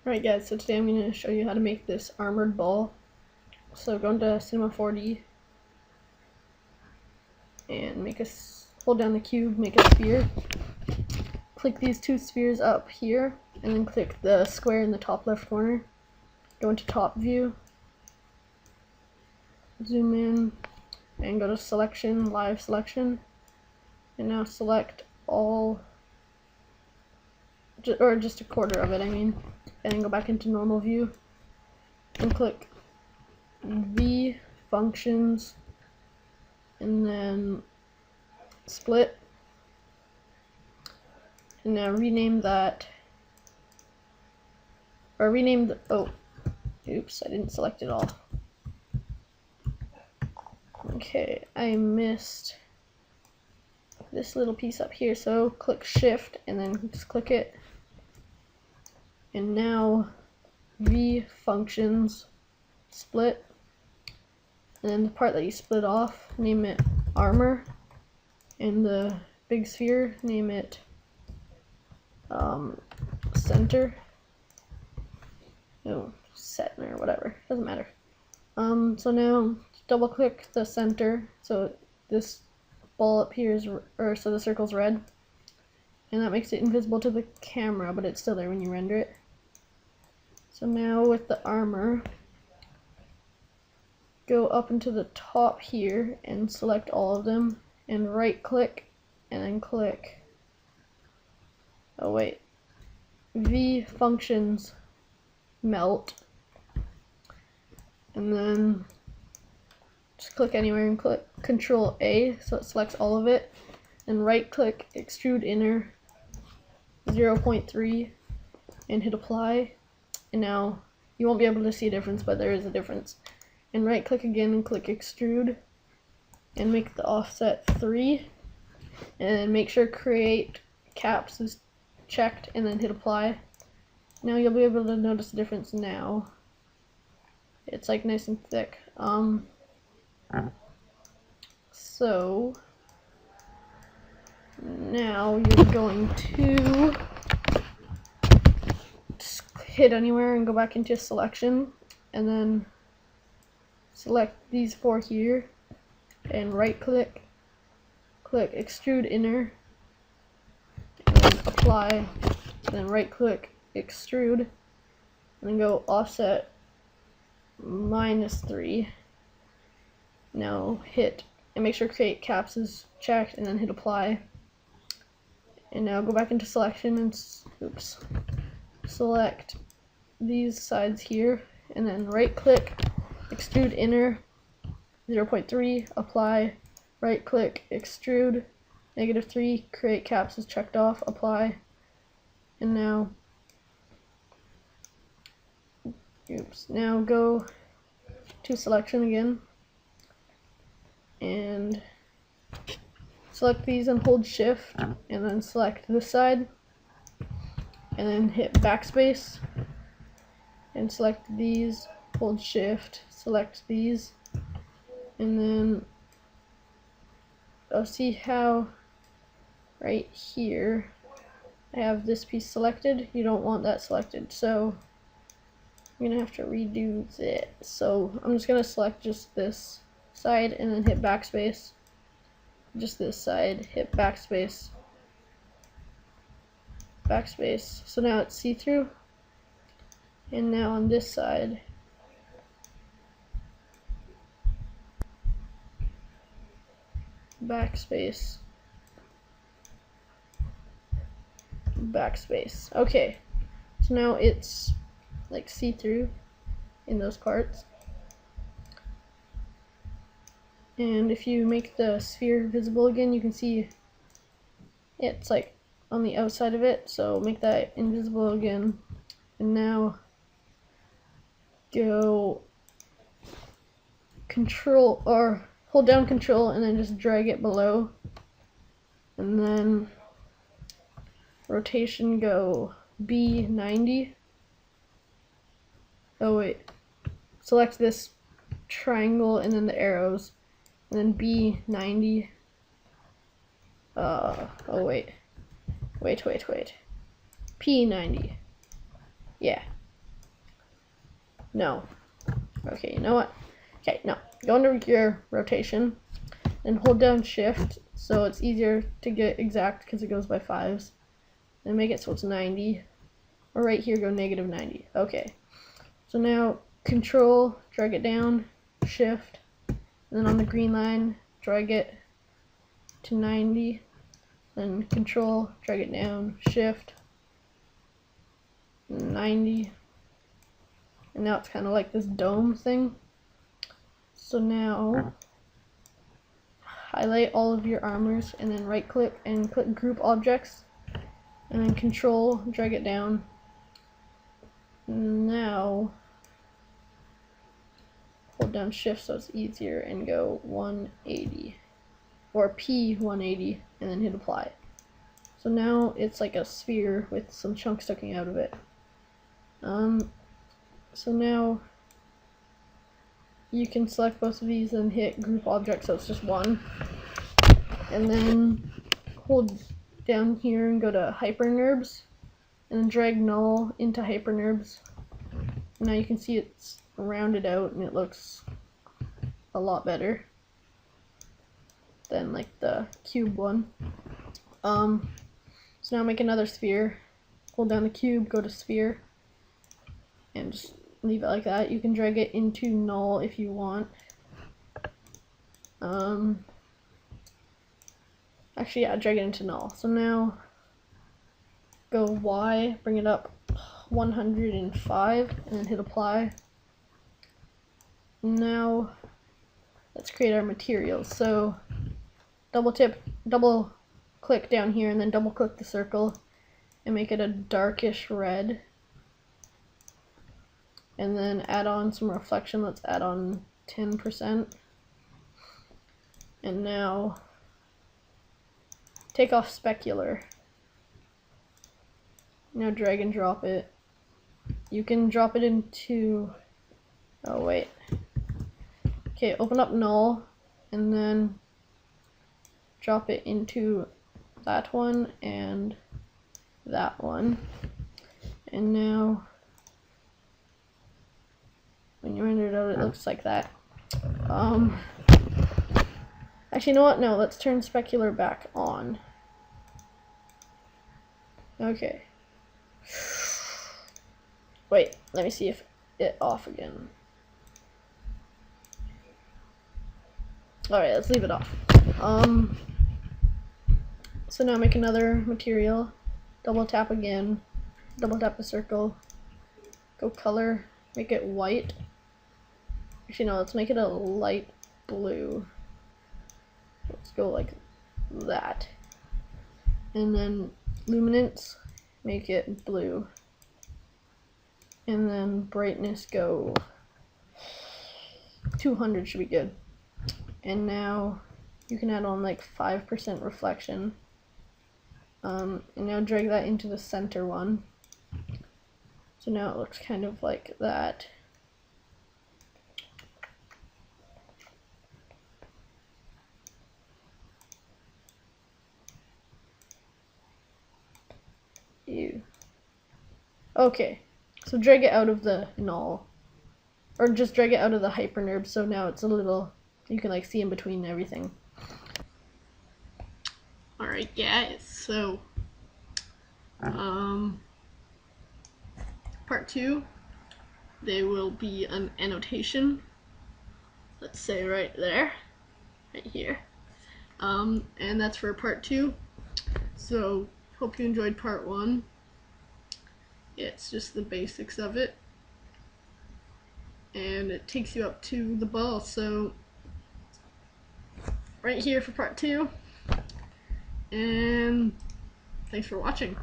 Alright guys, so today I'm going to show you how to make this armored ball. So go into Cinema 4D and hold down the cube, make a sphere. Click these two spheres up here and then click the square in the top left corner. Go into top view, zoom in and go to selection, live selection, and now select all, or just a quarter of it I mean, and then go back into normal view and click V functions and then split, and now rename that, or rename the, oh oops, I didn't select it all. Okay, I missed this little piece up here, so click shift and then just click it, and now V functions split, and then the part that you split off, name it armor, and the big sphere, name it center, no, center, whatever, doesn't matter. So now double click the center, so this ball up here is, so the circle's red, and that makes it invisible to the camera, but it's still there when you render it. So now with the armor, go up into the top here and select all of them and right click and then click, oh wait, V functions melt, and then just click anywhere and click Control A so it selects all of it, and right click extrude inner 0.3 and hit apply, and now you won't be able to see a difference, but there is a difference. And right click again and click extrude and make the offset 3, and make sure create caps is checked and then hit apply. Now you'll be able to notice the difference now. It's like nice and thick. So now you're going to just hit anywhere and go back into selection and then select these four here and right click, click extrude inner and then apply, and then right click extrude and then go offset -3. Now hit and make sure create caps is checked and then hit apply, and now go back into selection and select these sides here and then right click extrude inner 0.3, apply, right click extrude -3, create caps is checked off, apply, and now now go to selection again and select these and hold shift and then select this side and then hit backspace and select these, hold shift, select these, and then see how right here I have this piece selected. You don't want that selected, so I'm gonna have to redo it. So I'm just gonna select just this side and then hit backspace, just this side, hit backspace, backspace, so now it's see-through. And now on this side, backspace, backspace. Okay, so now it's like see-through in those parts. And if you make the sphere visible again, you can see it's like on the outside of it, so make that invisible again. And now go control, or hold down control and then just drag it below, and then rotation go B90. Oh wait, select this triangle and then the arrows and then B90. Oh wait, P90. Yeah, No. Okay, you know what? Okay, no. Go under your rotation and hold down shift so it's easier to get exact because it goes by 5s. And make it so it's 90. Or right here, go -90. Okay. So now control, drag it down, shift, and then on the green line, drag it to 90. Then control, drag it down, shift, 90. And now it's kind of like this dome thing. So now highlight all of your armors and then right click and click group objects. And then control, drag it down. Now hold down shift so it's easier and go 180 or P180 and then hit apply. So now it's like a sphere with some chunks sticking out of it. So now you can select both of these and hit group object so it's just one. And then hold down here and go to hypernerbs and then drag null into hypernerbs. Now you can see it's rounded out and it looks a lot better than like the cube one. So now make another sphere, hold down the cube, go to sphere, and just leave it like that. You can drag it into null if you want. Actually, yeah, drag it into null. So now go Y, bring it up 105, and then hit apply. Now let's create our materials. So double click down here and then double click the circle and make it a darkish red. And then add on some reflection. Let's add on 10%. And now take off specular. Now drag and drop it. You can drop it into, oh wait. Okay, open up null and then drop it into that one and that one. And now when you render it out, it looks like that. Actually, you know what? No, let's turn specular back on. Okay. Wait, let me see if it off again. Alright, let's leave it off. So now make another material. Double tap again. Double tap the circle. Go color. Make it white. Actually, no, let's make it a light blue. Let's go like that. And then luminance, make it blue. And then brightness, go 200 should be good. And now you can add on like 5% reflection. And now drag that into the center one. So now it looks kind of like that. Ew. Okay, so drag it out of the null. Or just drag it out of the hypernerb so now it's a little, you can like see in between everything. Alright guys, so part 2, there will be an annotation, let's say right there, right here, and that's for part 2. So hope you enjoyed part 1. It's just the basics of it, and it takes you up to the ball. So right here for part 2, and thanks for watching.